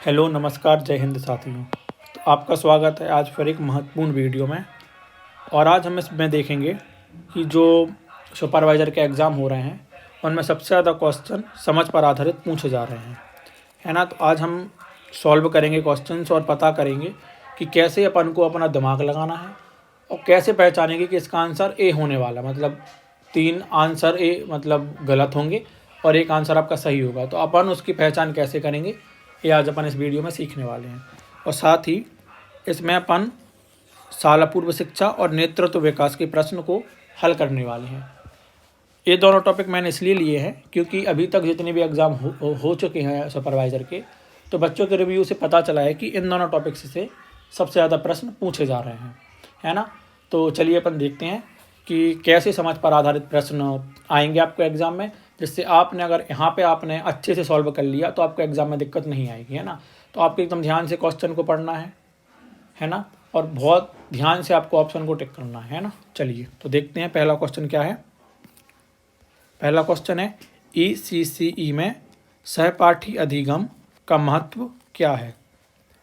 Hello नमस्कार जय हिंद साथियों। तो आपका स्वागत है आज फिर एक महत्वपूर्ण वीडियो में। और आज हम इसमें देखेंगे कि जो सुपरवाइज़र के एग्ज़ाम हो रहे हैं उनमें सबसे ज़्यादा क्वेश्चन समझ पर आधारित पूछे जा रहे हैं, है ना। तो आज हम सॉल्व करेंगे क्वेश्चंस और पता करेंगे कि कैसे अपन को अपना दिमाग लगाना है और कैसे पहचानेंगे कि इसका आंसर ए होने वाला, मतलब 3 आंसर ए मतलब गलत होंगे और एक आंसर आपका सही होगा। तो अपन उसकी पहचान कैसे करेंगे ये आज अपन इस वीडियो में सीखने वाले हैं। और साथ ही इसमें अपन शाला पूर्व शिक्षा और नेतृत्व विकास के प्रश्न को हल करने वाले हैं। ये दोनों टॉपिक मैंने इसलिए लिए हैं क्योंकि अभी तक जितने भी एग्ज़ाम हो चुके हैं सुपरवाइज़र के, तो बच्चों के रिव्यू से पता चला है कि इन दोनों टॉपिक्स से सबसे ज़्यादा प्रश्न पूछे जा रहे हैं, है ना। तो चलिए अपन देखते हैं कि कैसे समझ पर आधारित प्रश्न आएंगे आपको एग्ज़ाम में, जिससे आपने अगर यहाँ पे आपने अच्छे से सॉल्व कर लिया तो आपको एग्ज़ाम में दिक्कत नहीं आएगी, है ना। तो आपको एकदम ध्यान से क्वेश्चन को पढ़ना है ना, और बहुत ध्यान से आपको ऑप्शन को टिक करना है ना। चलिए तो देखते हैं पहला क्वेश्चन क्या है। पहला क्वेश्चन है ECCE में सहपाठी अधिगम का महत्व क्या है।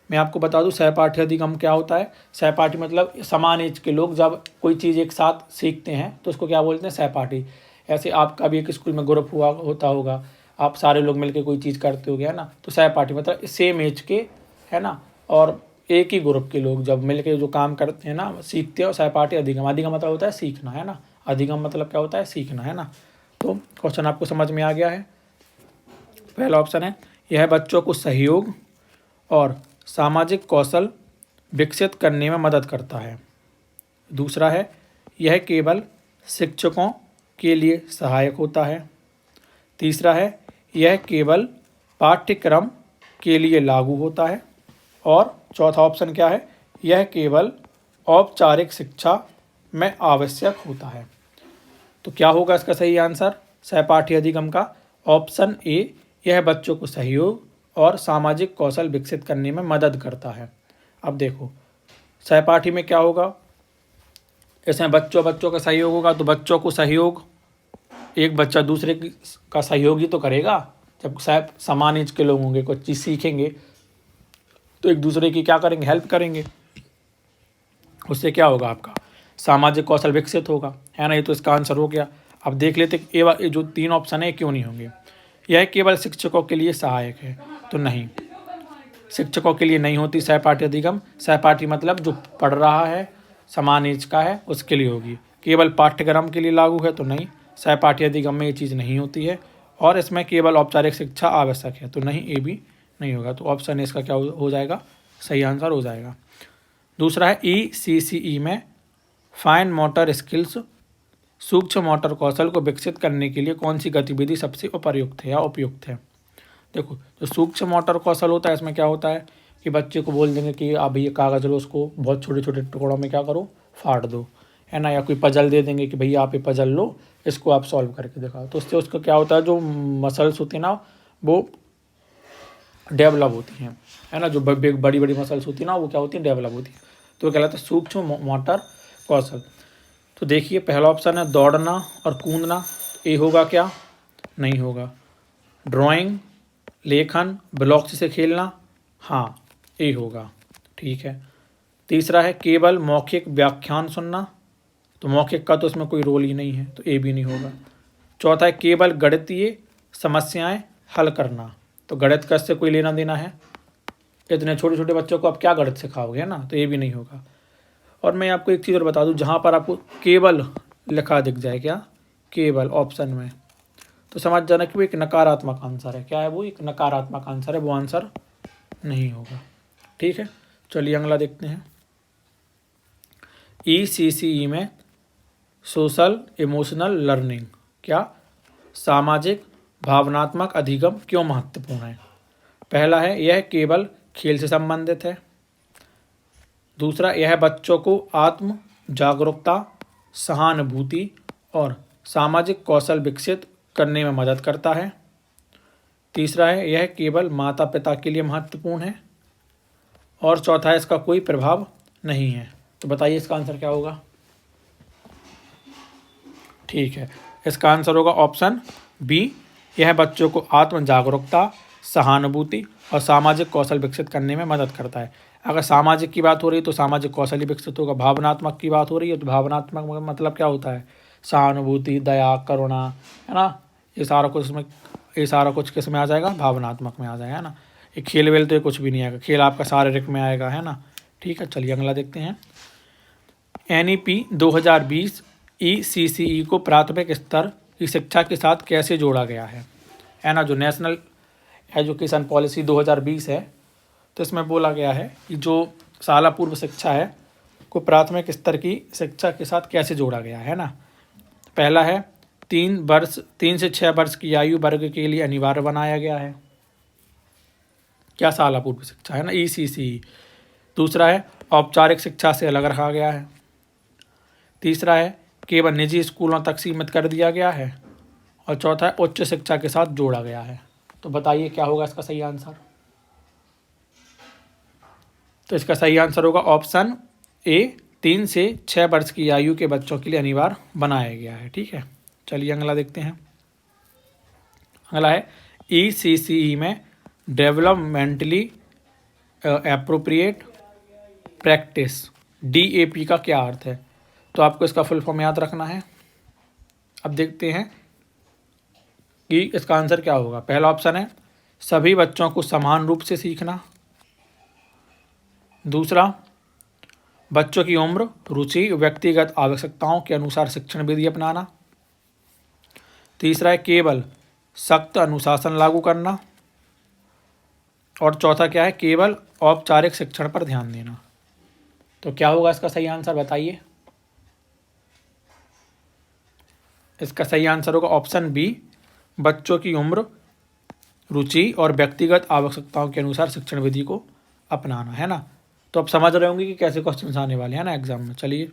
मैं आपको बता दूं सहपाठी अधिगम क्या होता है। सहपाठी मतलब समान एज के लोग जब कोई चीज़ एक साथ सीखते हैं तो उसको क्या बोलते हैं, सहपाठी। ऐसे आपका भी एक स्कूल में ग्रुप होता होगा, आप सारे लोग मिलकर कोई चीज़ करते हो, है ना। तो सहपाठी मतलब सेम एज के, है ना, और एक ही ग्रुप के लोग जब मिलकर जो काम करते हैं ना, सीखते हैं। और सहपाठी अधिगम, अधिगम मतलब होता है सीखना, है ना। अधिगम मतलब क्या होता है, सीखना, है ना। तो क्वेश्चन आपको समझ में आ गया है। पहला ऑप्शन है यह बच्चों को सहयोग और सामाजिक कौशल विकसित करने में मदद करता है। दूसरा है यह केवल शिक्षकों के लिए सहायक होता है। तीसरा है यह केवल पाठ्यक्रम के लिए लागू होता है। और चौथा ऑप्शन क्या है, यह केवल औपचारिक शिक्षा में आवश्यक होता है। तो क्या होगा इसका सही आंसर सहपाठी अधिगम का? ऑप्शन ए, यह बच्चों को सहयोग और सामाजिक कौशल विकसित करने में मदद करता है। अब देखो सहपाठी में क्या होगा, इसमें बच्चों का सहयोग होगा। तो बच्चों को सहयोग, एक बच्चा दूसरे का सहयोग ही तो करेगा। जब समान एज के लोग होंगे, कुछ चीज़ सीखेंगे तो एक दूसरे की क्या करेंगे, हेल्प करेंगे। उससे क्या होगा, आपका सामाजिक कौशल विकसित होगा, है ना। ये तो इसका आंसर हो गया। अब देख लेते ये जो 3 ऑप्शन है क्यों नहीं होंगे। यह केवल शिक्षकों के लिए सहायक है, तो नहीं, शिक्षकों के लिए नहीं होती सहपाठी अधिगम। सहपाठी मतलब जो पढ़ रहा है, समान एज का है, उसके लिए होगी। केवल पाठ्यक्रम के लिए लागू है, तो नहीं, सहपाठी अधिगम में ये चीज़ नहीं होती है। और इसमें केवल औपचारिक शिक्षा आवश्यक है, तो नहीं, ए भी नहीं होगा। तो ऑप्शन इसका क्या हो जाएगा, सही आंसर हो जाएगा। दूसरा है ECCE में फाइन मोटर स्किल्स, सूक्ष्म मोटर कौशल को विकसित करने के लिए कौन सी गतिविधि सबसे उपयुक्त है या उपयुक्त है। देखो जो सूक्ष्म मोटर कौशल होता है, इसमें क्या होता है कि बच्चे को बोल देंगे कि अब ये कागज़ लो, उसको बहुत छोटे छोटे टुकड़ों में क्या करो, फाड़ दो, है ना। या कोई पजल दे देंगे कि भैया आप ये पजल लो, इसको आप सॉल्व करके दिखाओ। तो उससे उसका क्या होता है, जो मसल्स होती हैं ना वो डेवलप होती हैं, है ना। जो बड़ी बड़ी मसल्स होती हैं ना वो क्या होती हैं, डेवलप होती हैं। तो कहलाता है सूक्ष्म मोटर कौशल। तो देखिए पहला ऑप्शन है दौड़ना और कूदना, ये होगा क्या, नहीं होगा। ड्राइंग, लेखन, ब्लॉक्स से खेलना, हाँ ये होगा, ठीक है। तीसरा है केवल मौखिक व्याख्यान सुनना, तो मौखिक का तो इसमें कोई रोल ही नहीं है, तो ए भी नहीं होगा। चौथा है केवल गणितीय समस्याएं हल करना, तो गणित का इससे कोई लेना देना है, इतने छोटे छोटे बच्चों को आप क्या गणित सिखाओगे, है ना, तो ये भी नहीं होगा। और मैं आपको एक चीज़ और बता दूं, जहाँ पर आपको केवल लिखा दिख जाए, क्या केवल ऑप्शन में, तो समझ जाना कि वो एक नकारात्मक आंसर है। क्या है वो, एक नकारात्मक आंसर है, वो आंसर नहीं होगा, ठीक है। चलिए अगला देखते हैं। ECCE में सोशल इमोशनल लर्निंग, क्या सामाजिक भावनात्मक अधिगम क्यों महत्वपूर्ण है। पहला है यह केवल खेल से संबंधित है। दूसरा, यह बच्चों को आत्म जागरूकता, सहानुभूति और सामाजिक कौशल विकसित करने में मदद करता है। तीसरा है यह केवल माता पिता के लिए महत्वपूर्ण है। और चौथा है इसका कोई प्रभाव नहीं है। तो बताइए इसका आंसर क्या होगा। ठीक है, इसका आंसर होगा ऑप्शन बी, यह बच्चों को आत्म जागरूकता, सहानुभूति और सामाजिक कौशल विकसित करने में मदद करता है। अगर सामाजिक की बात हो रही है तो सामाजिक कौशल ही विकसित होगा। भावनात्मक की बात हो रही है तो भावनात्मक मतलब क्या होता है, सहानुभूति, दया, करुणा, है ना, ये सारा कुछ किस में आ जाएगा, भावनात्मक में आ जाएगा, है ना। ये खेल वेल तो ये कुछ भी नहीं आएगा, खेल आपका शारीरिक में आएगा, है ना। ठीक है, चलिए अगला देखते हैं। NEP 2020 ECCE को प्राथमिक स्तर की शिक्षा के साथ कैसे जोड़ा गया है ना। जो नेशनल एजुकेशन पॉलिसी 2020 है, तो इसमें बोला गया है कि जो शाला पूर्व शिक्षा है को प्राथमिक स्तर की शिक्षा के साथ कैसे जोड़ा गया है ना। पहला है 3 से 6 वर्ष की आयु वर्ग के लिए अनिवार्य बनाया गया है, क्या, शाला पूर्व शिक्षा, है ना, ECCE। दूसरा है औपचारिक शिक्षा से अलग रखा गया है। तीसरा है केवल निजी स्कूलों तक सीमित कर दिया गया है। और चौथा है उच्च शिक्षा के साथ जोड़ा गया है। तो बताइए क्या होगा इसका सही आंसर। तो इसका सही आंसर होगा ऑप्शन ए, 3 से 6 वर्ष की आयु के बच्चों के लिए अनिवार्य बनाया गया है। ठीक है, चलिए अगला देखते हैं। अगला है ECCE में डेवलपमेंटली एप्रोप्रिएट प्रैक्टिस DAP का क्या अर्थ है। तो आपको इसका फुल फॉर्म याद रखना है। अब देखते हैं कि इसका आंसर क्या होगा। पहला ऑप्शन है सभी बच्चों को समान रूप से सीखना। दूसरा, बच्चों की उम्र, रुचि, व्यक्तिगत आवश्यकताओं के अनुसार शिक्षण विधि अपनाना। तीसरा है केवल सख्त अनुशासन लागू करना। और चौथा क्या है, केवल औपचारिक शिक्षण पर ध्यान देना। तो क्या होगा इसका सही आंसर, बताइए। इसका सही आंसर होगा ऑप्शन बी, बच्चों की उम्र, रुचि और व्यक्तिगत आवश्यकताओं के अनुसार शिक्षण विधि को अपनाना, है ना। तो आप समझ रहे होंगे कि कैसे क्वेश्चन आने वाले हैं ना एग्जाम में। चलिए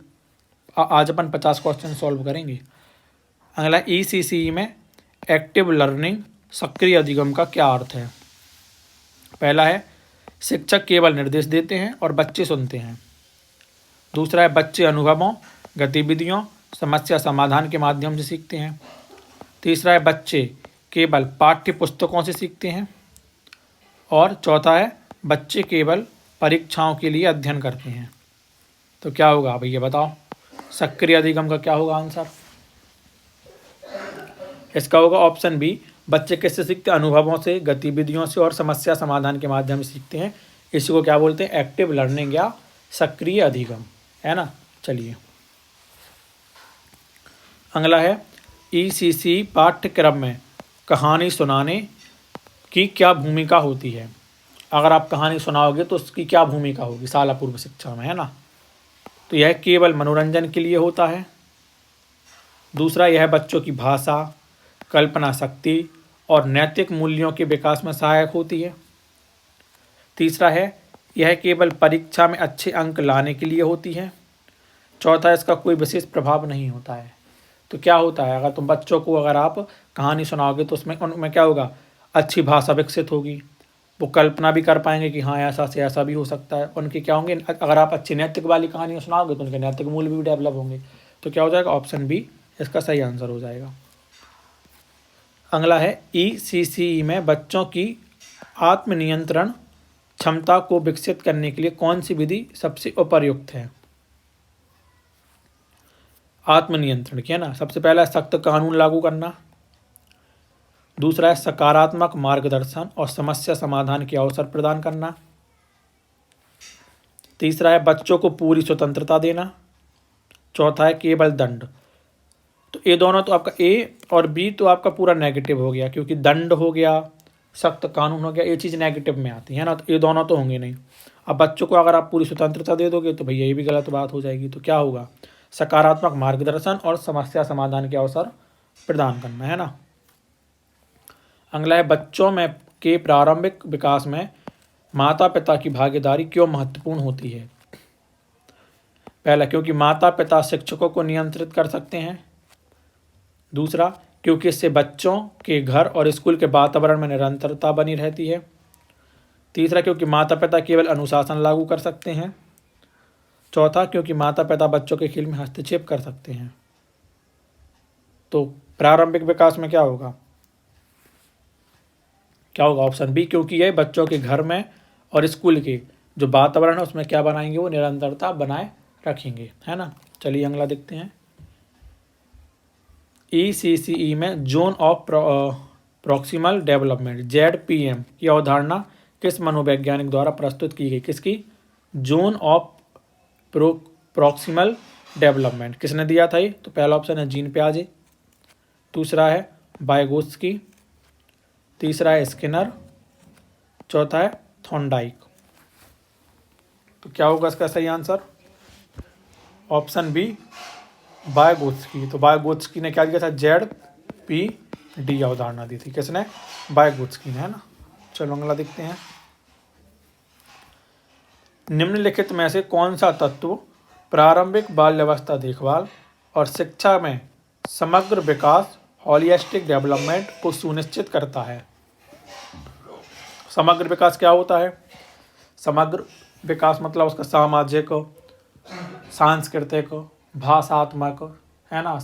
आज अपन 50 क्वेश्चन सॉल्व करेंगे। अगला ECCE में एक्टिव लर्निंग, सक्रिय अधिगम का क्या अर्थ है। पहला है शिक्षक केवल निर्देश देते हैं और बच्चे सुनते हैं। दूसरा है बच्चे अनुभवों, गतिविधियों, समस्या समाधान के माध्यम से सीखते हैं। तीसरा है बच्चे केवल पाठ्य पुस्तकों से सीखते हैं। और चौथा है बच्चे केवल परीक्षाओं के लिए अध्ययन करते हैं। तो क्या होगा भैया बताओ, सक्रिय अधिगम का क्या होगा आंसर। इसका होगा ऑप्शन बी, बच्चे किससे सीखते हैं, अनुभवों से, गतिविधियों से और समस्या समाधान के माध्यम से सीखते हैं। इसी को क्या बोलते हैं, एक्टिव लर्निंग या सक्रिय अधिगम, है ना। चलिए अगला है ECCE पाठ्यक्रम में कहानी सुनाने की क्या भूमिका होती है। अगर आप कहानी सुनाओगे तो उसकी क्या भूमिका होगी शाला पूर्व शिक्षा में, है ना। तो यह केवल मनोरंजन के लिए होता है। दूसरा, यह बच्चों की भाषा, कल्पना शक्ति और नैतिक मूल्यों के विकास में सहायक होती है। तीसरा है यह केवल परीक्षा में अच्छे अंक लाने के लिए होती है। चौथा, इसका कोई विशेष प्रभाव नहीं होता है। तो क्या होता है, अगर तुम बच्चों को अगर आप कहानी सुनाओगे तो उसमें उनमें क्या होगा, अच्छी भाषा विकसित होगी, वो कल्पना भी कर पाएंगे कि हाँ ऐसा से ऐसा भी हो सकता है। उनके क्या होंगे, अगर आप अच्छी नैतिक वाली कहानियाँ सुनाओगे तो उनके नैतिक मूल्य भी डेवलप होंगे। तो क्या हो जाएगा, ऑप्शन बी इसका सही आंसर हो जाएगा। अगला है ECCE में बच्चों की आत्मनियंत्रण क्षमता को विकसित करने के लिए कौन सी विधि सबसे उपयुक्त है। आत्मनियंत्रण की, है ना। सबसे पहला सख्त कानून लागू करना। दूसरा है सकारात्मक मार्गदर्शन और समस्या समाधान के अवसर प्रदान करना। तीसरा है बच्चों को पूरी स्वतंत्रता देना। चौथा है केवल दंड। तो ये दोनों तो आपका ए और बी तो आपका पूरा नेगेटिव हो गया, क्योंकि दंड हो गया, सख्त कानून हो गया, ये चीज़ नेगेटिव में आती है ना। तो ये दोनों तो होंगे नहीं। अब बच्चों को अगर आप पूरी स्वतंत्रता दे दोगे तो भैया ये भी गलत बात हो जाएगी। तो क्या होगा, सकारात्मक मार्गदर्शन और समस्या समाधान के अवसर प्रदान करना, है ना। अगला है बच्चों में के प्रारंभिक विकास में माता पिता की भागीदारी क्यों महत्वपूर्ण होती है। पहला, क्योंकि माता पिता शिक्षकों को नियंत्रित कर सकते हैं। दूसरा, क्योंकि इससे बच्चों के घर और स्कूल के वातावरण में निरंतरता बनी रहती है। तीसरा, क्योंकि माता पिता केवल अनुशासन लागू कर सकते हैं। चौथा, क्योंकि माता पिता बच्चों के खेल में हस्तक्षेप कर सकते हैं। तो प्रारंभिक विकास में क्या होगा, क्या होगा? ऑप्शन बी, क्योंकि ये बच्चों के घर में और स्कूल के जो वातावरण है उसमें क्या बनाएंगे? वो निरंतरता बनाए रखेंगे, है ना। चलिए अगला देखते हैं। ECCE में zone of proximal development ZPM की अवधारणा किस मनोवैज्ञानिक द्वारा प्रस्तुत की गई? किसकी? जोन ऑफ प्रॉक्सिमल डेवलपमेंट किसने दिया था ये? तो पहला ऑप्शन है जीन पियाजे, दूसरा है वाइगोत्स्की, तीसरा है स्किनर, चौथा है थॉर्नडाइक। तो क्या होगा इसका सही आंसर? Option B Vygotsky. तो वाइगोत्स्की ने क्या दिया था? ZPD अवधारणा दी थी। किसने? वाइगोत्स्की ने, है ना। चलो अगला देखते हैं। निम्नलिखित में से कौन सा तत्व प्रारंभिक बाल्यावस्था देखभाल और शिक्षा में समग्र विकास होलिस्टिक डेवलपमेंट को सुनिश्चित करता है? समग्र विकास क्या होता है? समग्र विकास मतलब उसका सामाजिक, सांस्कृतिक, भाषात्मक, है ना,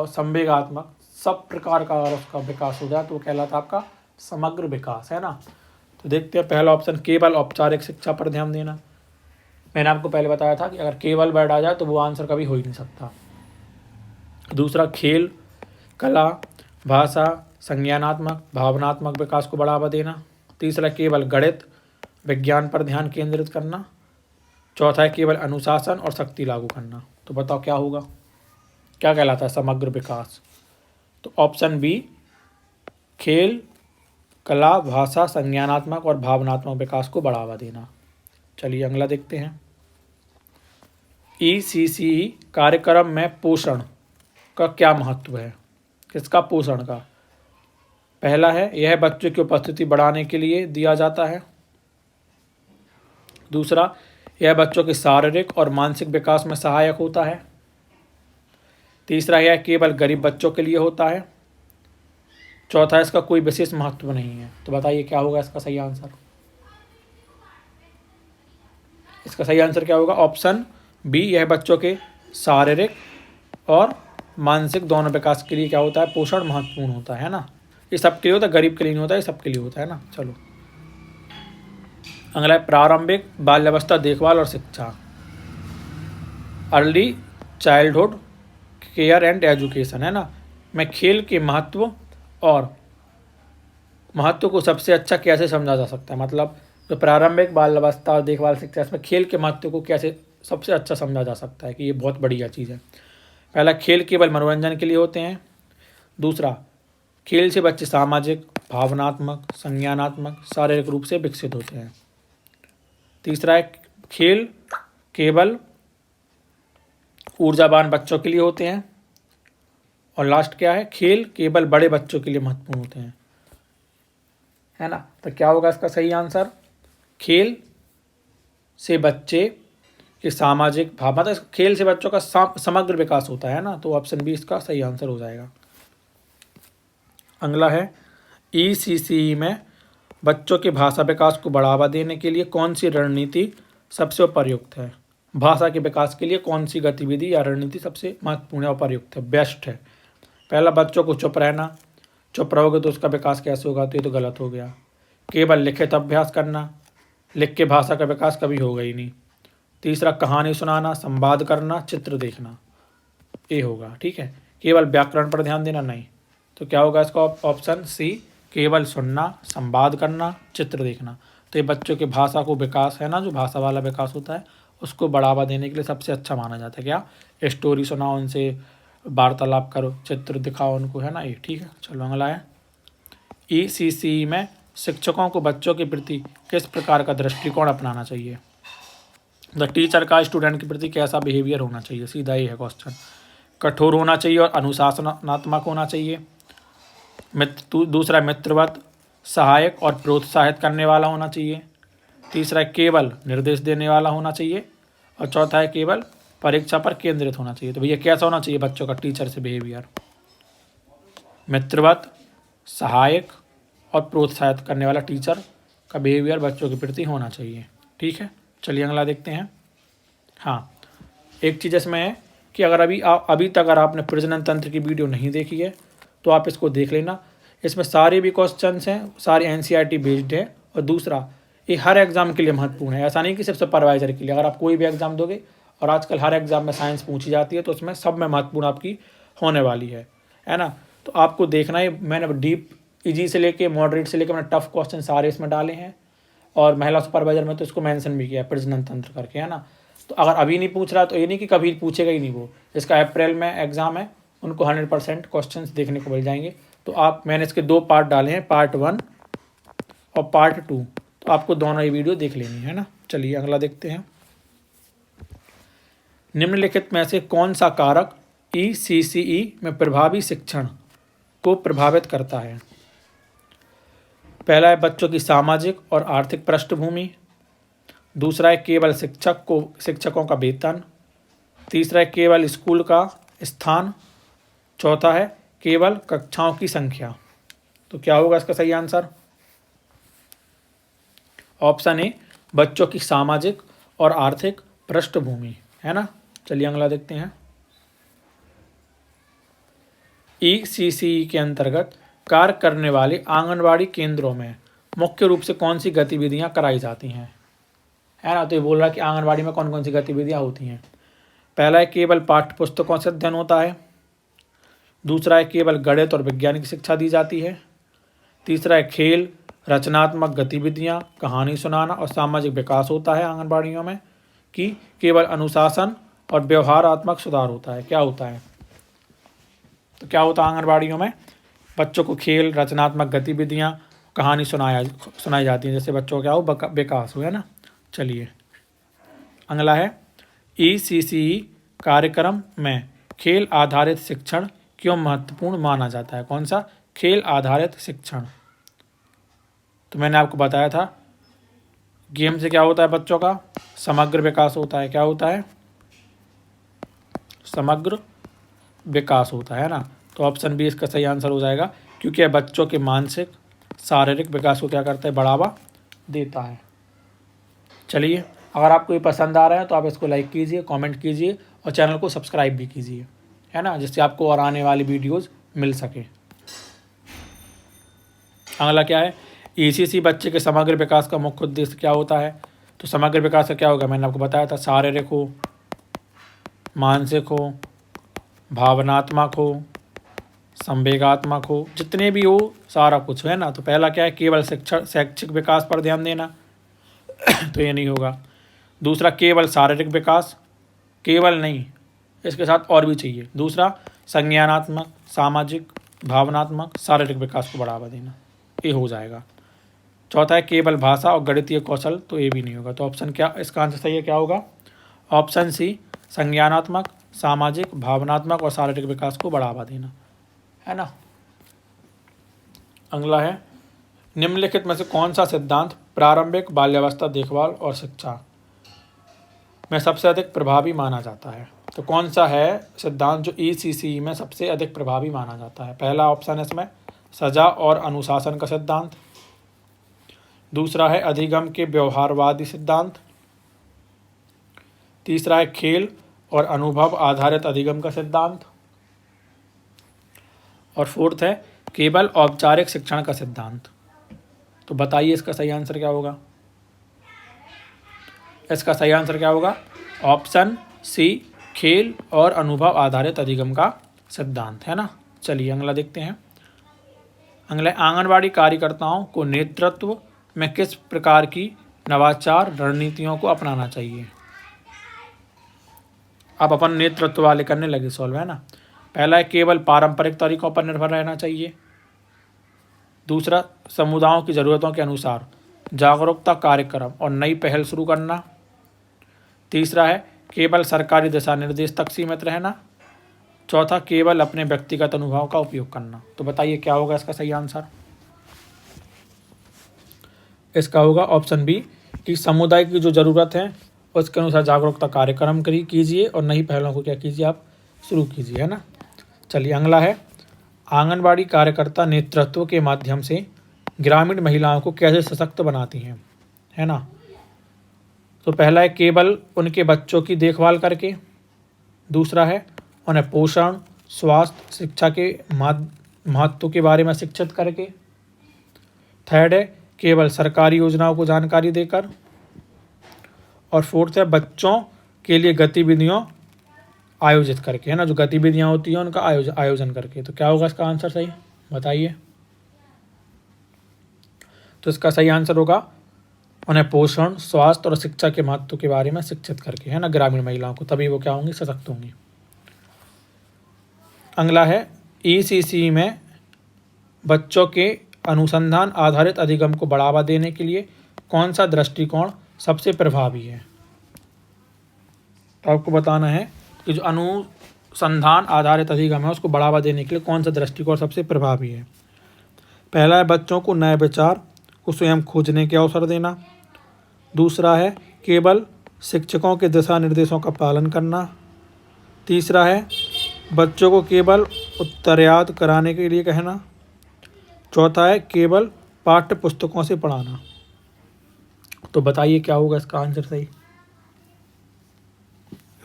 संवेगात्मक, सब प्रकार का अगर उसका विकास हो जाए तो वो कहलाता है आपका समग्र विकास, है ना। तो देखते हैं पहला ऑप्शन, केवल औपचारिक शिक्षा पर ध्यान देना। मैंने आपको पहले बताया था कि अगर केवल वर्ड आ जाए तो वो आंसर कभी हो ही नहीं सकता। दूसरा, खेल, कला, भाषा, संज्ञानात्मक, भावनात्मक विकास को बढ़ावा देना। तीसरा, केवल गणित, विज्ञान पर ध्यान केंद्रित करना। चौथा है केवल अनुशासन और शक्ति लागू करना। तो बताओ क्या होगा? क्या कहलाता है समग्र विकास? तो ऑप्शन बी, खेल, कला, भाषा, संज्ञानात्मक और भावनात्मक विकास को बढ़ावा देना। चलिए अगला देखते हैं। ECCE कार्यक्रम में पोषण का क्या महत्व है? किसका? पोषण का। पहला है यह बच्चों की उपस्थिति बढ़ाने के लिए दिया जाता है। दूसरा, यह बच्चों के शारीरिक और मानसिक विकास में सहायक होता है। तीसरा, यह केवल गरीब बच्चों के लिए होता है। चौथा, इसका कोई विशेष महत्व नहीं है। तो बताइए क्या होगा इसका सही आंसर? इसका सही आंसर क्या होगा? ऑप्शन बी, यह बच्चों के शारीरिक और मानसिक दोनों विकास के लिए क्या होता है? पोषण महत्वपूर्ण होता है ना। ये सबके लिए होता है, गरीब के लिए नहीं होता, ये सबके लिए होता है ना। चलो अगला है प्रारंभिक बाल्यावस्था देखभाल और शिक्षा, early childhood care and education, है ना। मैं खेल के महत्व को सबसे अच्छा कैसे समझा जा सकता है? मतलब जो प्रारंभिक बाल्यावस्था और देखभाल शिक्षा, इसमें खेल के महत्व को कैसे सबसे अच्छा समझा जा सकता है कि ये बहुत बढ़िया चीज़ है। पहला, खेल केवल मनोरंजन के लिए होते हैं। दूसरा, खेल से बच्चे सामाजिक, भावनात्मक, संज्ञानात्मक, शारीरिक रूप से विकसित होते हैं। तीसरा है खेल केवल ऊर्जावान बच्चों के लिए होते हैं। और लास्ट क्या है? खेल केवल बड़े बच्चों के लिए महत्वपूर्ण होते हैं, है ना। तो क्या होगा इसका सही आंसर? खेल से बच्चे के सामाजिक भाव, मतलब खेल से बच्चों का समग्र विकास होता है ना। तो ऑप्शन बी इसका सही आंसर हो जाएगा। अगला है ECCE में बच्चों के भाषा विकास को बढ़ावा देने के लिए कौन सी रणनीति सबसे उपयुक्त है? भाषा के विकास के लिए कौन सी गतिविधि या रणनीति सबसे महत्वपूर्ण है, उपयुक्त है, बेस्ट है? पहला, बच्चों को चुप रहना। चुप रहोगे तो उसका विकास कैसे होगा? तो ये तो गलत हो गया। केवल लिखित अभ्यास करना, लिख के भाषा का विकास कभी होगा ही नहीं। तीसरा, कहानी सुनाना, संवाद करना, चित्र देखना, ये होगा, ठीक है। केवल व्याकरण पर ध्यान देना, नहीं। तो क्या होगा इसका? ऑप्शन सी, केवल सुनना, संवाद करना, चित्र देखना। तो ये बच्चों के भाषा को विकास है ना, जो भाषा वाला विकास होता है उसको बढ़ावा देने के लिए सबसे अच्छा माना जाता है। क्या? स्टोरी सुनाओ उनसे, वार्तालाप करो, चित्र दिखाओ उनको, है ना ये, ठीक है। चलो अगला है ECCE में शिक्षकों को बच्चों के प्रति किस प्रकार का दृष्टिकोण अपनाना चाहिए? द टीचर का स्टूडेंट के प्रति कैसा बिहेवियर होना चाहिए? सीधा ये है क्वेश्चन। कठोर होना चाहिए और अनुशासनात्मक होना चाहिए। दूसरा, मित्रवत, सहायक और प्रोत्साहित करने वाला होना चाहिए। तीसरा, केवल निर्देश देने वाला होना चाहिए। और चौथा है केवल परीक्षा पर केंद्रित होना चाहिए। तो भैया कैसा होना चाहिए बच्चों का टीचर से बिहेवियर? मित्रवत, सहायक और प्रोत्साहित करने वाला टीचर का बिहेवियर बच्चों के प्रति होना चाहिए, ठीक है। चलिए अगला देखते हैं। हाँ, एक चीज़ इसमें है कि अगर अभी तक अगर आपने प्रजनन तंत्र की वीडियो नहीं देखी है तो आप इसको देख लेना। इसमें सारे भी क्वेश्चंस हैं, सारे एनसीईआरटी बेस्ड है। और दूसरा, ये हर एग्ज़ाम के लिए महत्वपूर्ण है, ऐसा नहीं कि सिर्फ सुपरवाइजर के लिए। अगर आप कोई भी एग्ज़ाम दोगे, और आजकल हर एग्ज़ाम में साइंस पूछी जाती है, तो उसमें सब में महत्वपूर्ण आपकी होने वाली है ना। तो आपको देखना है, मैंने डीप इजी से लेके मॉडरेट से लेके मैंने टफ क्वेश्चन सारे इसमें डाले हैं। और महिला सुपरवाइजर में तो इसको मेंशन भी किया है प्रजनन तंत्र करके, है ना। तो अगर अभी नहीं पूछ रहा तो ये नहीं कि कभी पूछेगा ही नहीं वो। इसका अप्रैल में एग्ज़ाम है, उनको 100% क्वेश्चन देखने को मिल जाएंगे। तो मैंने इसके 2 पार्ट डाले हैं, पार्ट 1 और पार्ट 2। तो आपको दोनों ही वीडियो देख लेनी है ना। चलिए अगला देखते हैं। निम्नलिखित में से कौन सा कारक ECCE में प्रभावी शिक्षण को प्रभावित करता है? पहला है बच्चों की सामाजिक और आर्थिक पृष्ठभूमि। दूसरा है केवल शिक्षकों का वेतन। तीसरा है केवल स्कूल का स्थान। चौथा है केवल कक्षाओं की संख्या। तो क्या होगा इसका सही आंसर? ऑप्शन ए, बच्चों की सामाजिक और आर्थिक पृष्ठभूमि, है ना। चलिए अगला देखते हैं। ECCE के अंतर्गत कार्य करने वाले आंगनवाड़ी केंद्रों में मुख्य रूप से कौन सी गतिविधियां कराई जाती हैं, है ना। तो ये बोल रहा है कि आंगनवाड़ी में कौन कौन सी गतिविधियां होती हैं। पहला है केवल पाठ्य पुस्तकों से अध्ययन होता है। दूसरा है केवल गणित और विज्ञान की शिक्षा दी जाती है। तीसरा है खेल, रचनात्मक गतिविधियां, कहानी सुनाना और सामाजिक विकास होता है आंगनबाड़ियों में। कि केवल अनुशासन और व्यवहारात्मक सुधार होता है। क्या होता है? तो क्या होता है आंगनबाड़ियों में? बच्चों को खेल, रचनात्मक गतिविधियां, कहानी सुनाई जाती है, जैसे बच्चों को क्या हो, विकास हो, है ना। चलिए अगला है ECCE कार्यक्रम में खेल आधारित शिक्षण क्यों महत्वपूर्ण माना जाता है? कौन सा? खेल आधारित शिक्षण। तो मैंने आपको बताया था, गेम से क्या होता है, बच्चों का समग्र विकास होता है। क्या होता है? समग्र विकास होता है ना। तो ऑप्शन बी इसका सही आंसर हो जाएगा, क्योंकि यह बच्चों के मानसिक शारीरिक विकास को क्या करता है, बढ़ावा देता है। चलिए, अगर आपको ये पसंद आ रहा है तो आप इसको लाइक कीजिए, कमेंट कीजिए और चैनल को सब्सक्राइब भी कीजिए, है ना, जिससे आपको और आने वाली वीडियोस मिल सके। अगला क्या है? ECCE बच्चे के समग्र विकास का मुख्य उद्देश्य क्या होता है? तो समग्र विकास का क्या होगा, मैंने आपको बताया था, शारीरिक हो, मानसिक हो, भावनात्मक हो, संवेगात्मक हो, जितने भी हो सारा कुछ, है ना। तो पहला क्या है, केवल शैक्षिक विकास पर ध्यान देना तो ये नहीं होगा। दूसरा केवल शारीरिक विकास, केवल नहीं, इसके साथ और भी चाहिए। दूसरा संज्ञानात्मक, सामाजिक, भावनात्मक, शारीरिक विकास को बढ़ावा देना, ये हो जाएगा। चौथा है केवल भाषा और गणितीय कौशल, तो ये भी नहीं होगा। तो ऑप्शन क्या, इसका आंसर सही है, क्या होगा? ऑप्शन सी, संज्ञानात्मक, सामाजिक, भावनात्मक और शारीरिक विकास को बढ़ावा देना, है ना। अगला है निम्नलिखित में से कौन सा सिद्धांत प्रारंभिक बाल्यावस्था देखभाल और शिक्षा में सबसे अधिक प्रभावी माना जाता है? तो कौन सा है सिद्धांत जो ECCE में सबसे अधिक प्रभावी माना जाता है? पहला ऑप्शन है इसमें सजा और अनुशासन का सिद्धांत। दूसरा है अधिगम के व्यवहारवादी सिद्धांत। तीसरा है खेल और अनुभव आधारित अधिगम का सिद्धांत। और फोर्थ है केवल औपचारिक शिक्षण का सिद्धांत। तो बताइए इसका सही आंसर क्या होगा? इसका सही आंसर क्या होगा? ऑप्शन सी, खेल और अनुभव आधारित अधिगम का सिद्धांत, है ना। चलिए अगला देखते हैं। अगला, आंगनवाड़ी कार्यकर्ताओं को नेतृत्व में किस प्रकार की नवाचार रणनीतियों को अपनाना चाहिए? आप अपन नेतृत्व वाले करने लगे सॉल्व, है ना। पहला है केवल पारंपरिक तरीकों पर निर्भर रहना चाहिए। दूसरा, समुदायों की ज़रूरतों के अनुसार जागरूकता कार्यक्रम और नई पहल शुरू करना। तीसरा है केवल सरकारी दिशा निर्देश तक सीमित रहना। चौथा, केवल अपने व्यक्तिगत अनुभव का उपयोग करना। तो बताइए क्या होगा इसका सही आंसर? इसका होगा ऑप्शन बी, कि समुदाय की जो ज़रूरत है उसके अनुसार जागरूकता कार्यक्रम कीजिए और नई पहलों को क्या कीजिए, आप शुरू कीजिए, है ना। चलिए अगला है, आंगनवाड़ी कार्यकर्ता नेतृत्व के माध्यम से ग्रामीण महिलाओं को कैसे सशक्त बनाती हैं, है ना। तो पहला है केवल उनके बच्चों की देखभाल करके। दूसरा है उन्हें पोषण, स्वास्थ्य, शिक्षा के महत्व के बारे में शिक्षित करके। थर्ड है केवल सरकारी योजनाओं को जानकारी देकर। और फोर्थ है बच्चों के लिए गतिविधियों आयोजित करके, है ना, जो गतिविधियां होती हैं उनका आयोजन करके। तो क्या होगा इसका आंसर सही, बताइए। तो इसका सही आंसर होगा उन्हें पोषण, स्वास्थ्य और शिक्षा के महत्व के बारे में शिक्षित करके, है ना, ग्रामीण महिलाओं को, तभी वो क्या होंगी, सशक्त होंगी। अगला है ECC में बच्चों के अनुसंधान आधारित अधिगम को बढ़ावा देने के लिए कौन सा दृष्टिकोण सबसे प्रभावी है। तो आपको बताना है कि जो अनुसंधान आधारित अधिगम है उसको बढ़ावा देने के लिए कौन सा दृष्टिकोण सबसे प्रभावी है। पहला है बच्चों को नए विचार को स्वयं खोजने के अवसर देना। दूसरा है केवल शिक्षकों के दिशा निर्देशों का पालन करना। तीसरा है बच्चों को केवल उत्तर याद कराने के लिए कहना। चौथा है केवल पाठ्य पुस्तकों से पढ़ाना। तो बताइए क्या होगा इसका आंसर सही।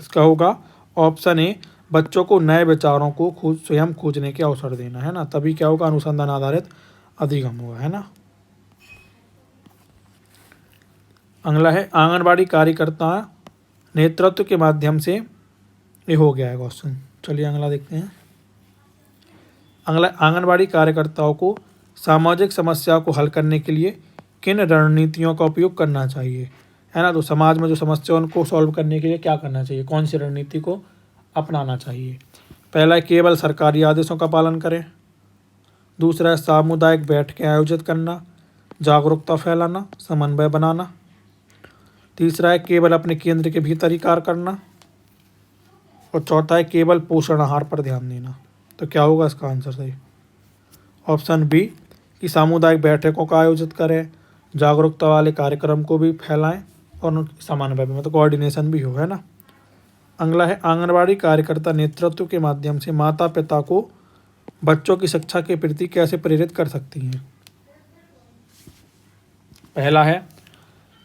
इसका होगा ऑप्शन ए, बच्चों को नए विचारों को स्वयं खोजने के अवसर देना, है ना, तभी क्या होगा, अनुसंधान आधारित अधिगम होगा, है ना। अगला है आंगनबाड़ी कार्यकर्ता नेतृत्व के माध्यम से, ये हो गया है क्वेश्चन। चलिए अगला देखते हैं। अगला, आंगनबाड़ी कार्यकर्ताओं को सामाजिक समस्या को हल करने के लिए किन रणनीतियों का उपयोग करना चाहिए, है ना। तो समाज में जो समस्या उनको सॉल्व करने के लिए क्या करना चाहिए, कौन सी रणनीति को अपनाना चाहिए। पहला है केवल सरकारी आदेशों का पालन करें। दूसरा है सामुदायिक बैठकें आयोजित करना, जागरूकता फैलाना, समन्वय बनाना। तीसरा है केवल अपने केंद्र के भीतर ही कार्य करना। और चौथा है केवल पोषण आहार पर ध्यान देना। तो क्या होगा इसका आंसर सही। ऑप्शन बी कि सामुदायिक बैठकों का आयोजित करें, जागरूकता वाले कार्यक्रम को भी फैलाएं और समन्वय में, मतलब कोऑर्डिनेशन भी हो, है ना। अगला है आंगनबाड़ी कार्यकर्ता नेतृत्व के माध्यम से माता पिता को बच्चों की शिक्षा के प्रति कैसे प्रेरित कर सकती हैं। पहला है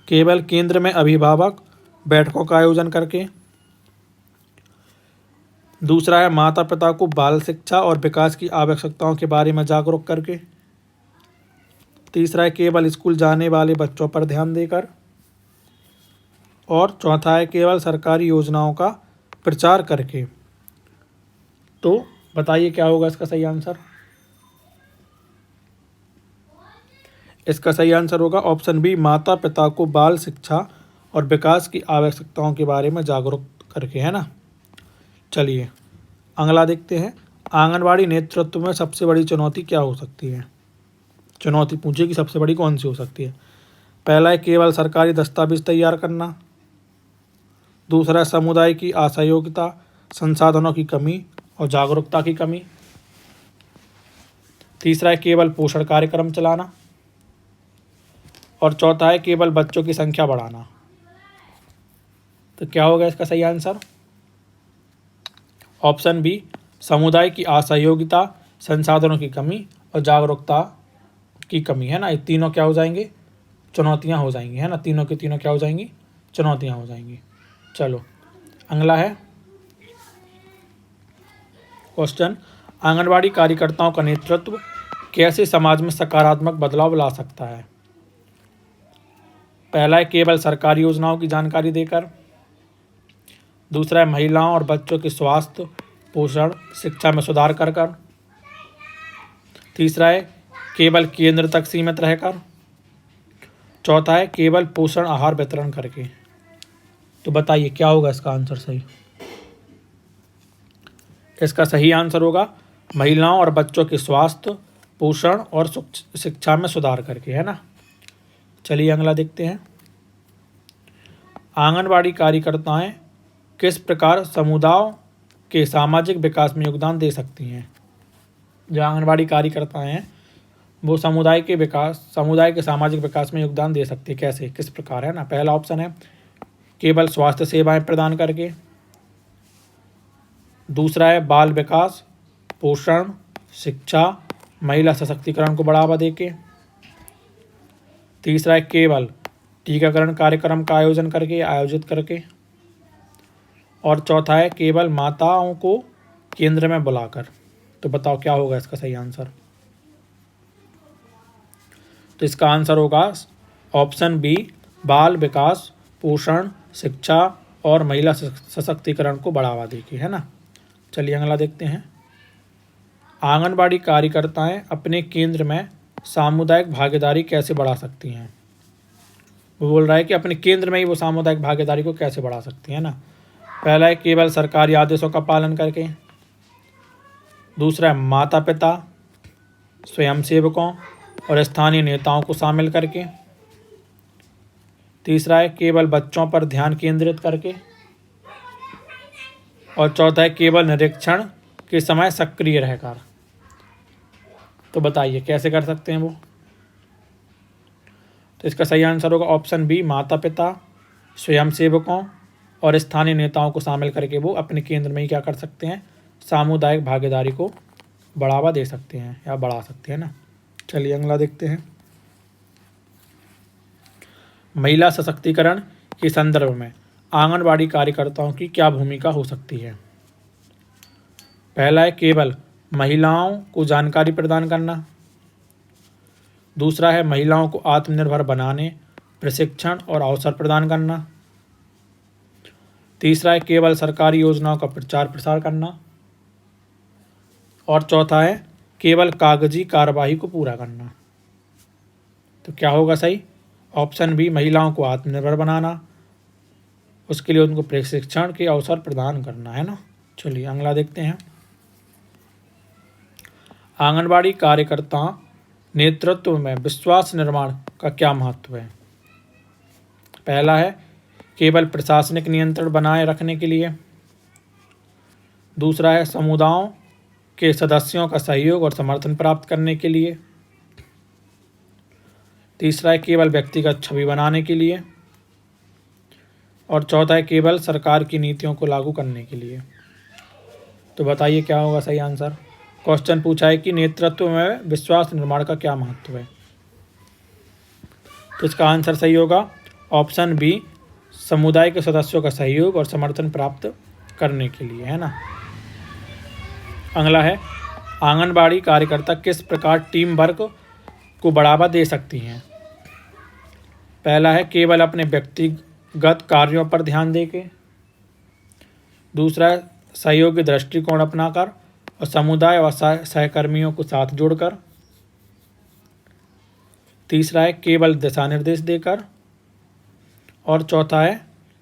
केवल केंद्र में अभिभावक बैठकों का आयोजन करके। दूसरा है माता पिता को बाल शिक्षा और विकास की आवश्यकताओं के बारे में जागरूक करके। तीसरा है केवल स्कूल जाने वाले बच्चों पर ध्यान देकर। और चौथा है केवल सरकारी योजनाओं का प्रचार करके। तो बताइए क्या होगा इसका सही आंसर। इसका सही आंसर होगा ऑप्शन बी, माता पिता को बाल शिक्षा और विकास की आवश्यकताओं के बारे में जागरूक करके, है ना। चलिए अगला देखते हैं। आंगनबाड़ी नेतृत्व में सबसे बड़ी चुनौती क्या हो सकती है। चुनौती पूछे कि सबसे बड़ी कौन सी हो सकती है। पहला है केवल सरकारी दस्तावेज तैयार करना। दूसरा है समुदाय की असहयोगिता, संसाधनों की कमी और जागरूकता की कमी। तीसरा है केवल पोषण कार्यक्रम चलाना। और चौथा है केवल बच्चों की संख्या बढ़ाना। तो क्या होगा इसका सही आंसर। ऑप्शन बी, समुदाय की असहयोगिता, संसाधनों की कमी और जागरूकता की कमी, है ना। ये तीनों क्या हो जाएंगे, चुनौतियां हो जाएंगी, है ना। तीनों की तीनों क्या हो जाएंगी, चुनौतियां हो जाएंगी। चलो अगला है क्वेश्चन, आंगनबाड़ी कार्यकर्ताओं का नेतृत्व कैसे समाज में सकारात्मक बदलाव ला सकता है। पहला है केवल सरकारी योजनाओं की जानकारी देकर। दूसरा है महिलाओं और बच्चों के स्वास्थ्य, पोषण, शिक्षा में सुधार कर कर। तीसरा है केवल केंद्र तक सीमित रहकर। चौथा है केवल पोषण आहार वितरण करके। तो बताइए क्या होगा इसका आंसर सही। इसका सही आंसर होगा महिलाओं और बच्चों के स्वास्थ्य, पोषण और शिक्षा में सुधार करके, है ना। चलिए अगला देखते हैं। आंगनबाड़ी कार्यकर्ताएं किस प्रकार समुदायों के सामाजिक विकास में योगदान दे सकती हैं। जो आंगनबाड़ी कार्यकर्ता हैं वो समुदाय के सामाजिक विकास में योगदान दे सकती है। कैसे, किस प्रकार, है ना। पहला ऑप्शन है केवल स्वास्थ्य सेवाएं प्रदान करके। दूसरा है बाल विकास, पोषण, शिक्षा, महिला सशक्तिकरण को बढ़ावा देके। तीसरा है केवल टीकाकरण कार्यक्रम का आयोजित करके। और चौथा है केवल माताओं को केंद्र में बुलाकर। तो बताओ क्या होगा इसका सही आंसर। तो इसका आंसर होगा ऑप्शन बी, बाल विकास, पोषण, शिक्षा और महिला सशक्तिकरण को बढ़ावा देगी, है ना। चलिए अगला देखते हैं। आंगनबाड़ी कार्यकर्ताएं अपने केंद्र में सामुदायिक भागीदारी कैसे बढ़ा सकती हैं। वो बोल रहा है कि अपने केंद्र में ही वो सामुदायिक भागीदारी को कैसे बढ़ा सकती है ना। पहला है केवल सरकारी आदेशों का पालन करके। दूसरा है माता पिता, स्वयंसेवकों और स्थानीय नेताओं को शामिल करके। तीसरा है केवल बच्चों पर ध्यान केंद्रित करके। और चौथा है केवल निरीक्षण के समय सक्रिय रहकर। तो बताइए कैसे कर सकते हैं वो। तो इसका सही आंसर होगा ऑप्शन बी, माता पिता, स्वयंसेवकों और स्थानीय नेताओं को शामिल करके वो अपने केंद्र में ही क्या कर सकते हैं, सामुदायिक भागीदारी को बढ़ावा दे सकते हैं या बढ़ा सकते हैं ना। चलिए अगला देखते हैं। महिला सशक्तिकरण के संदर्भ में आंगनबाड़ी कार्यकर्ताओं की क्या भूमिका हो सकती है। पहला है केवल महिलाओं को जानकारी प्रदान करना। दूसरा है महिलाओं को आत्मनिर्भर बनाने, प्रशिक्षण और अवसर प्रदान करना। तीसरा है केवल सरकारी योजनाओं का प्रचार प्रसार करना। और चौथा है केवल कागजी कार्यवाही को पूरा करना। तो क्या होगा सही। ऑप्शन बी, महिलाओं को आत्मनिर्भर बनाना, उसके लिए उनको प्रशिक्षण के अवसर प्रदान करना, है ना। चलिए अगला देखते हैं। आंगनबाड़ी कार्यकर्ता नेतृत्व में विश्वास निर्माण का क्या महत्व है। पहला है केवल प्रशासनिक नियंत्रण बनाए रखने के लिए। दूसरा है समुदायों के सदस्यों का सहयोग और समर्थन प्राप्त करने के लिए। तीसरा है केवल व्यक्तिगत छवि बनाने के लिए। और चौथा है केवल सरकार की नीतियों को लागू करने के लिए। तो बताइए क्या होगा सही आंसर। क्वेश्चन पूछा है कि नेतृत्व में विश्वास निर्माण का क्या महत्व है। तो इसका आंसर सही होगा ऑप्शन बी, समुदाय के सदस्यों का सहयोग और समर्थन प्राप्त करने के लिए, है ना। अगला है आंगनबाड़ी कार्यकर्ता किस प्रकार टीम वर्क को बढ़ावा दे सकती हैं। पहला है केवल अपने व्यक्तिगत कार्यों पर ध्यान देके। दूसरा है सहयोगी दृष्टिकोण अपनाकर और समुदाय और सहकर्मियों को साथ जोड़कर। तीसरा है केवल दिशा निर्देश देकर। और चौथा है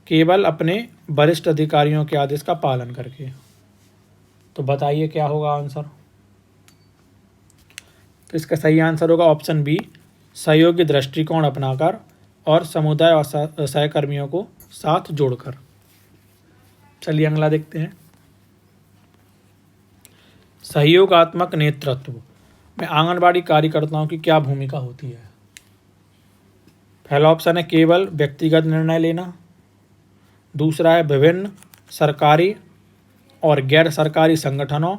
केवल अपने वरिष्ठ अधिकारियों के आदेश का पालन करके। तो बताइए क्या होगा आंसर। तो इसका सही आंसर होगा ऑप्शन बी, सहयोगी दृष्टिकोण अपनाकर और समुदाय और सहकर्मियों को साथ जोड़कर। चलिए अगला देखते हैं। सहयोगात्मक नेतृत्व में आंगनबाड़ी कार्यकर्ताओं की क्या भूमिका होती है। पहला ऑप्शन है केवल व्यक्तिगत निर्णय लेना। दूसरा है विभिन्न सरकारी और गैर सरकारी संगठनों,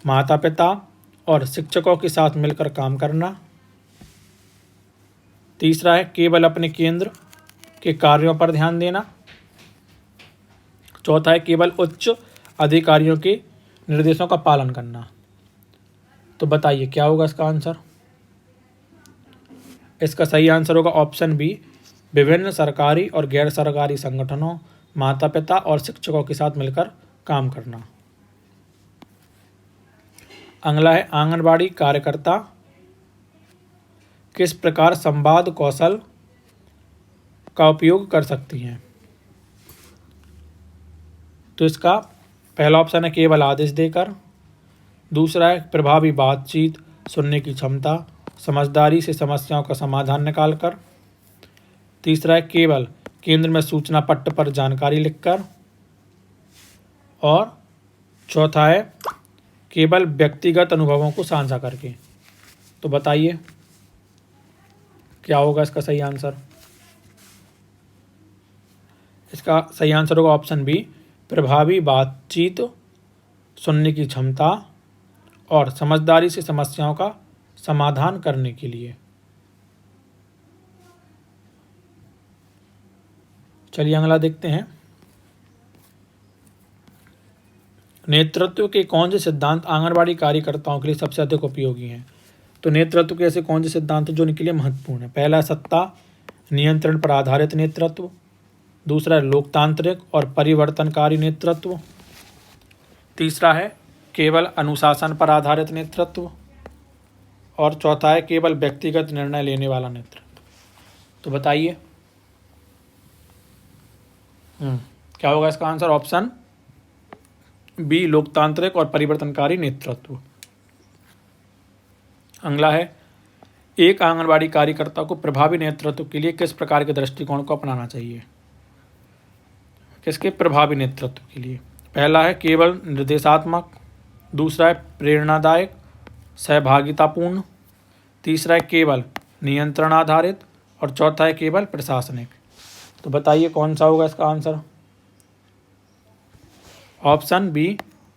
माता पिता और शिक्षकों के साथ मिलकर काम करना। तीसरा है केवल अपने केंद्र के कार्यों पर ध्यान देना। चौथा है केवल उच्च अधिकारियों के निर्देशों का पालन करना। तो बताइए क्या होगा इसका आंसर। इसका सही आंसर होगा ऑप्शन बी, विभिन्न सरकारी और गैर सरकारी संगठनों, माता पिता और शिक्षकों के साथ मिलकर काम करना। अगला है आंगनबाड़ी कार्यकर्ता किस प्रकार संवाद कौशल का उपयोग कर सकती हैं। तो इसका पहला ऑप्शन है केवल आदेश देकर। दूसरा है प्रभावी बातचीत, सुनने की क्षमता, समझदारी से समस्याओं का समाधान निकालकर। तीसरा है केवल केंद्र में सूचना पट्ट पर जानकारी लिखकर। और चौथा है केवल व्यक्तिगत अनुभवों को साझा करके। तो बताइए क्या होगा इसका सही आंसर। इसका सही आंसर होगा ऑप्शन बी, प्रभावी बातचीत, सुनने की क्षमता और समझदारी से समस्याओं का समाधान करने के लिए। चलिए अगला देखते हैं। नेतृत्व के कौन से सिद्धांत आंगनबाड़ी कार्यकर्ताओं के लिए सबसे अधिक उपयोगी हैं? तो नेतृत्व के ऐसे कौन से सिद्धांत हैं जो उनके लिए महत्वपूर्ण है? पहला है सत्ता नियंत्रण पर आधारित नेतृत्व, दूसरा है लोकतांत्रिक और परिवर्तनकारी नेतृत्व, तीसरा है केवल अनुशासन पर आधारित नेतृत्व, और चौथा है केवल व्यक्तिगत निर्णय लेने वाला नेतृत्व। तो बताइए क्या होगा इसका आंसर? ऑप्शन बी, लोकतांत्रिक और परिवर्तनकारी नेतृत्व। अगला है, एक आंगनबाड़ी कार्यकर्ता को प्रभावी नेतृत्व के लिए किस प्रकार के दृष्टिकोण को अपनाना चाहिए? किसके प्रभावी नेतृत्व के लिए? पहला है केवल निर्देशात्मक, दूसरा है प्रेरणादायक सहभागितापूर्ण, तीसरा है केवल नियंत्रण आधारित, और चौथा है केवल प्रशासनिक। तो बताइए कौन सा होगा इसका आंसर? ऑप्शन बी,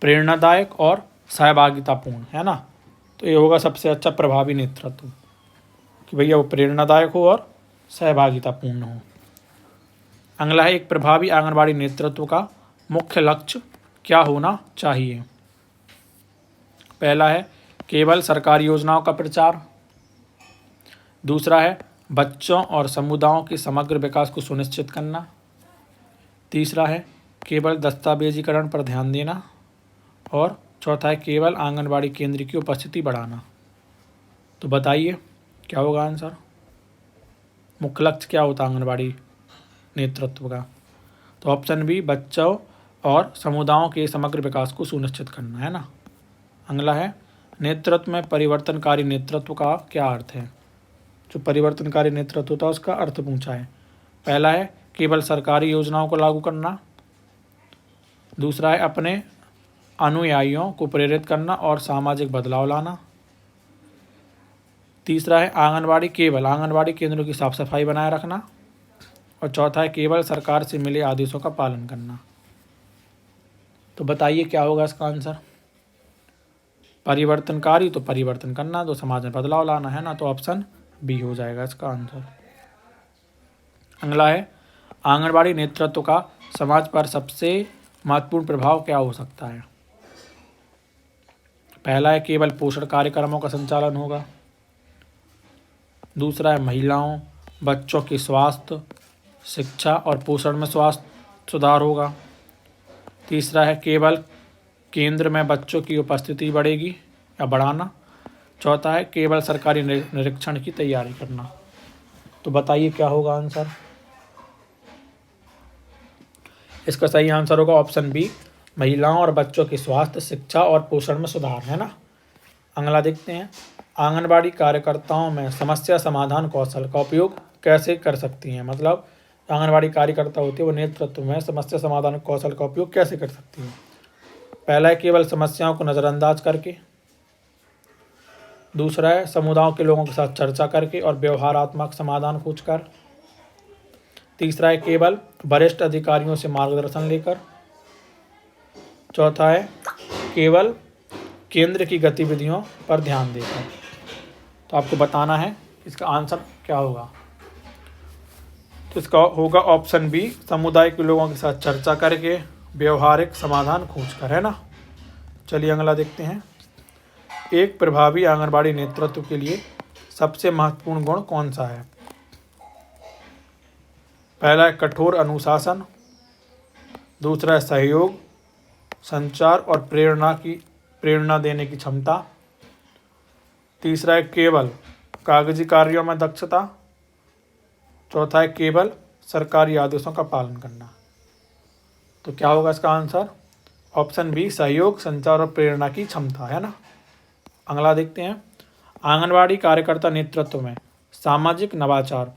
प्रेरणादायक और सहभागितापूर्ण, है ना। तो ये होगा सबसे अच्छा प्रभावी नेतृत्व कि भैया वो प्रेरणादायक हो और सहभागितापूर्ण हो। अगला है, एक प्रभावी आंगनबाड़ी नेतृत्व का मुख्य लक्ष्य क्या होना चाहिए? पहला है केवल सरकारी योजनाओं का प्रचार, दूसरा है बच्चों और समुदायों के समग्र विकास को सुनिश्चित करना, तीसरा है केवल दस्तावेजीकरण पर ध्यान देना, और चौथा है केवल आंगनबाड़ी केंद्र की उपस्थिति बढ़ाना। तो बताइए क्या होगा आंसर? मुख्य लक्ष्य क्या होता है आंगनबाड़ी नेतृत्व का? तो ऑप्शन बी, बच्चों और समुदायों के समग्र विकास को सुनिश्चित करना, है ना। अगला है, नेतृत्व में परिवर्तनकारी नेतृत्व का क्या अर्थ है? जो परिवर्तनकारी नेतृत्व होता है उसका अर्थ पूछा है। पहला है केवल सरकारी योजनाओं को लागू करना, दूसरा है अपने अनुयायियों को प्रेरित करना और सामाजिक बदलाव लाना, तीसरा है आंगनबाड़ी केंद्रों की साफ सफाई बनाए रखना, और चौथा है केवल सरकार से मिले आदेशों का पालन करना। तो बताइए क्या होगा इसका आंसर? परिवर्तनकारी तो परिवर्तन करना, तो समाज में बदलाव लाना, है ना। तो ऑप्शन बी हो जाएगा इसका आंसर। अगला है, आंगनबाड़ी नेतृत्व का समाज पर सबसे महत्वपूर्ण प्रभाव क्या हो सकता है? पहला है केवल पोषण कार्यक्रमों का संचालन होगा, दूसरा है महिलाओं बच्चों के स्वास्थ्य शिक्षा और पोषण में स्वास्थ्य सुधार होगा, तीसरा है केवल केंद्र में बच्चों की उपस्थिति बढ़ेगी या बढ़ाना, चौथा है केवल सरकारी निरीक्षण की तैयारी करना। तो बताइए क्या होगा आंसर? इसका सही आंसर होगा ऑप्शन बी, महिलाओं और बच्चों के स्वास्थ्य शिक्षा और पोषण में सुधार, है ना। अगला देखते हैं, आंगनबाड़ी कार्यकर्ताओं में समस्या समाधान कौशल का उपयोग कैसे कर सकती हैं? मतलब आंगनबाड़ी कार्यकर्ता होती है वो नेतृत्व में समस्या समाधान कौशल का उपयोग कैसे कर सकती हैं? पहला है केवल समस्याओं को नज़रअंदाज करके, दूसरा है समुदायों के लोगों के साथ चर्चा करके और व्यवहारात्मक समाधान खोजकर, तीसरा है केवल वरिष्ठ अधिकारियों से मार्गदर्शन लेकर, चौथा है केवल केंद्र की गतिविधियों पर ध्यान देकर। तो आपको बताना है इसका आंसर क्या होगा। तो इसका होगा ऑप्शन बी, समुदाय के लोगों के साथ चर्चा करके व्यवहारिक समाधान खोजकर, है ना। चलिए अगला देखते हैं, एक प्रभावी आंगनबाड़ी नेतृत्व के लिए सबसे महत्वपूर्ण गुण कौन सा है? पहला है कठोर अनुशासन, दूसरा है सहयोग संचार और प्रेरणा देने की क्षमता, तीसरा है केवल कागजी कार्यों में दक्षता, चौथा है केवल सरकारी आदेशों का पालन करना। तो क्या होगा इसका आंसर? ऑप्शन बी, सहयोग संचार और प्रेरणा की क्षमता, है ना। अगला देखते हैं, आंगनबाड़ी कार्यकर्ता नेतृत्व में सामाजिक नवाचार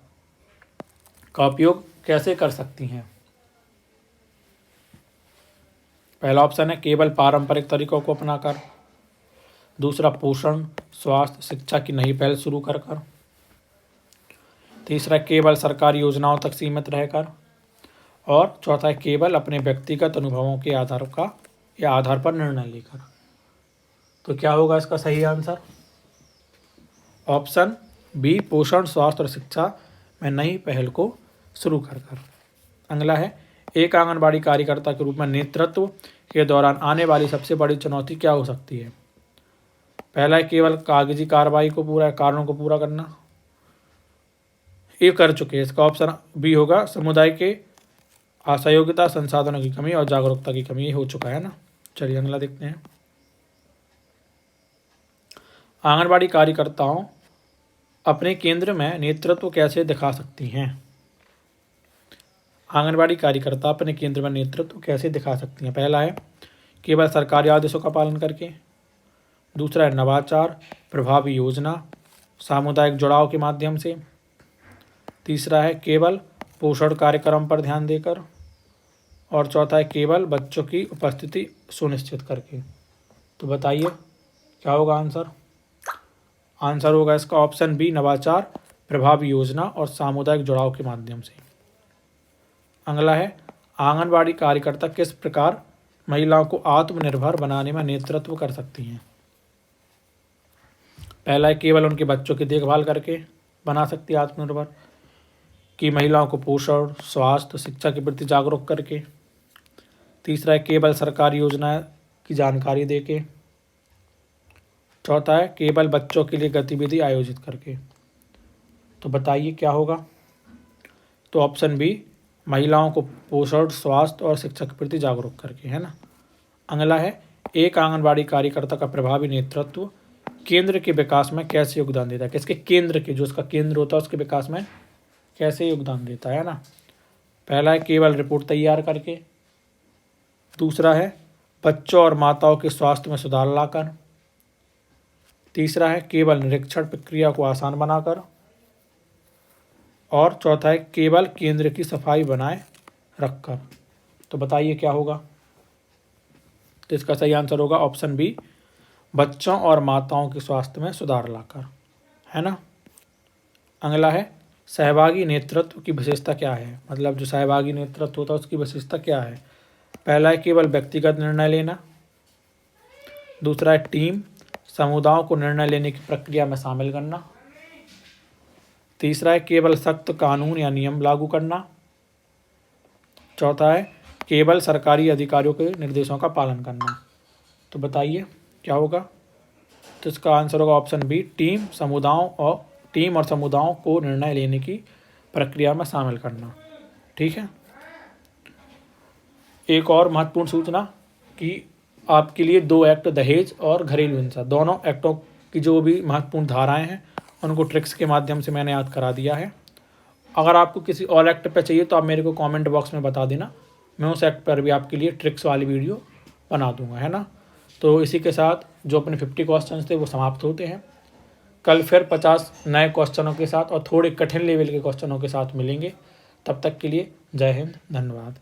का उपयोग कैसे कर सकती हैं? पहला ऑप्शन है केवल पारंपरिक तरीकों को अपनाकर, दूसरा पोषण स्वास्थ्य शिक्षा की नई पहल शुरू कर, तीसरा केवल सरकारी योजनाओं तक सीमित रहकर, और चौथा है केवल अपने व्यक्तिगत अनुभवों के आधार पर निर्णय लेकर। तो क्या होगा इसका सही आंसर? ऑप्शन बी, पोषण स्वास्थ्य और शिक्षा में नई पहल को शुरू कर। अगला है, एक आंगनबाड़ी कार्यकर्ता के रूप में नेतृत्व के दौरान आने वाली सबसे बड़ी चुनौती क्या हो सकती है? पहला है केवल कागजी कार्रवाई को कारणों को पूरा करना, ये कर चुके हैं। इसका ऑप्शन बी होगा समुदाय के असहयोगिता, संसाधनों की कमी और जागरूकता की कमी, ये हो चुका है ना। चलिए अगला देखते हैं। आंगनबाड़ी कार्यकर्ताओं अपने केंद्र में नेतृत्व कैसे दिखा सकती हैं? आंगनबाड़ी कार्यकर्ता अपने केंद्र में नेतृत्व कैसे दिखा सकती हैं? पहला है केवल सरकारी आदेशों का पालन करके, दूसरा है नवाचार, प्रभावी योजना, सामुदायिक जुड़ाव के माध्यम से, तीसरा है केवल पोषण कार्यक्रम पर ध्यान देकर, और चौथा है केवल बच्चों की उपस्थिति सुनिश्चित करके। तो बताइए क्या होगा आंसर? आंसर होगा इसका ऑप्शन बी नवाचार, प्रभावी योजना और सामुदायिक जुड़ाव के माध्यम से। अगला है आंगनबाड़ी कार्यकर्ता किस प्रकार महिलाओं को आत्मनिर्भर बनाने में नेतृत्व कर सकती हैं? पहला है केवल उनके बच्चों की देखभाल करके बना सकती है आत्मनिर्भर, कि महिलाओं को पोषण, स्वास्थ्य, शिक्षा के प्रति जागरूक करके, तीसरा है केवल सरकारी योजना की जानकारी देके, चौथा है केवल बच्चों के लिए गतिविधि आयोजित करके। तो बताइए क्या होगा? तो ऑप्शन बी महिलाओं को पोषण, स्वास्थ्य और शिक्षा के प्रति जागरूक करके, है ना। अगला है एक आंगनबाड़ी कार्यकर्ता का प्रभावी नेतृत्व केंद्र के विकास में कैसे योगदान देता है? किसके केंद्र के, जो उसका केंद्र होता है उसके विकास में कैसे योगदान देता है ना। पहला है केवल रिपोर्ट तैयार करके, दूसरा है बच्चों और माताओं के स्वास्थ्य में सुधार लाकर, तीसरा है केवल निरीक्षण प्रक्रिया को आसान बनाकर, और चौथा है केवल केंद्र की सफाई बनाए रखकर। तो बताइए क्या होगा? तो इसका सही आंसर होगा ऑप्शन बी बच्चों और माताओं के स्वास्थ्य में सुधार लाकर, है ना। अगला है सहभागी नेतृत्व की विशेषता क्या है? मतलब जो सहभागी नेतृत्व होता है उसकी विशेषता क्या है? पहला है केवल व्यक्तिगत निर्णय लेना, दूसरा है टीम समुदायों को निर्णय लेने की प्रक्रिया में शामिल करना, तीसरा है केवल सख्त कानून या नियम लागू करना, चौथा है केवल सरकारी अधिकारियों के निर्देशों का पालन करना। तो बताइए क्या होगा? तो इसका आंसर होगा ऑप्शन बी टीम और समुदायों को निर्णय लेने की प्रक्रिया में शामिल करना। ठीक है। एक और महत्वपूर्ण सूचना कि आपके लिए 2 एक्ट दहेज और घरेलू हिंसा, दोनों एक्टों की जो भी महत्वपूर्ण धाराएं हैं उनको ट्रिक्स के माध्यम से मैंने याद करा दिया है। अगर आपको किसी और एक्ट पे चाहिए तो आप मेरे को कमेंट बॉक्स में बता देना, मैं उस एक्ट पर भी आपके लिए ट्रिक्स वाली वीडियो बना दूंगा, है ना। तो इसी के साथ जो अपने 50 क्वेश्चन थे वो समाप्त होते हैं। कल फिर 50 नए क्वेश्चनों के साथ और थोड़े कठिन लेवल के क्वेश्चनों के साथ मिलेंगे। तब तक के लिए जय हिंद, धन्यवाद।